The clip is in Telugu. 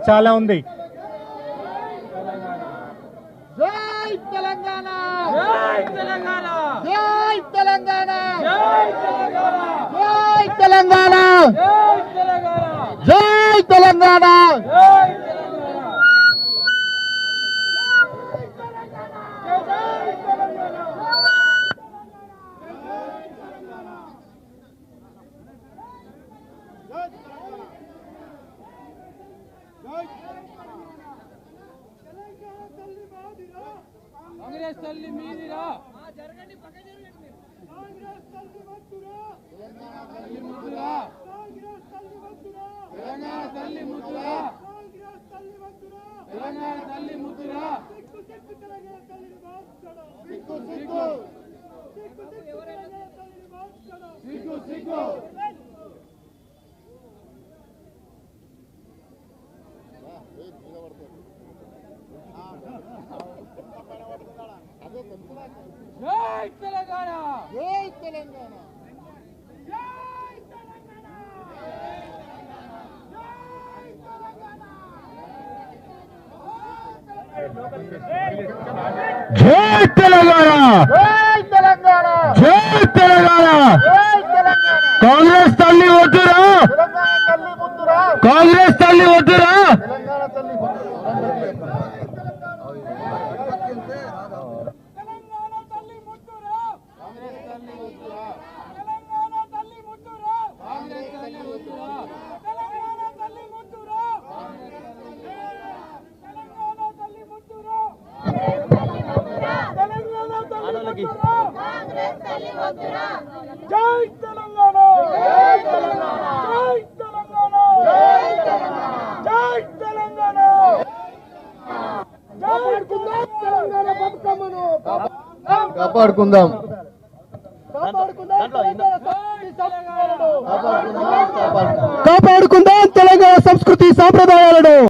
చాలా ఉంది. జై తెలంగాణ, జై తెలంగాణ, జై తెలంగాణ, జై తెలంగాణ, జై తెలంగాణ, జై కాంగ్రెస్ తల్లి మీదిరా, జరగండి పక్క జరగండి. కాంగ్రెస్ తల్లి వద్దురా, తెలంగాణ తల్లి ముద్దురా, కాంగ్రెస్ తల్లి వద్దురా, తెలంగాణ తల్లి ముద్దురా, కాంగ్రెస్ తల్లి వద్దురా, తెలంగాణ తల్లి ముద్దురా. సిక్కు సిక్కు తెలంగాణ తల్లిని మార్చడం, సిక్కు సిక్కు సిక్కు సిక్కు తెలంగాణ తల్లిని మార్చడం, సిక్కు సిక్కు. జై తెలంగాణ, జై తెలంగాణ, జై తెలంగాణ, జై తెలంగాణ, జై తెలంగాణ, జై తెలంగాణ. జై తెలంగాణ, కాంగ్రెస్ తల్లి వద్దురా, తెలంగాణ తల్లి ముద్దురా, కాంగ్రెస్ తల్లి వద్దురా. తెలంగాణ తల్లి ముద్దురా. జై తెలంగాణ, జై తెలంగాణ, జై తెలంగాణ, జై తెలంగాణ, జై తెలంగాణ. కాపాడుకుందాం తెలంగాణ బతుకమ్మను, కాపాడుకుందాం కాపాడుకుందాం తెలంగాణ సంస్కృతి సాంప్రదాయాలను.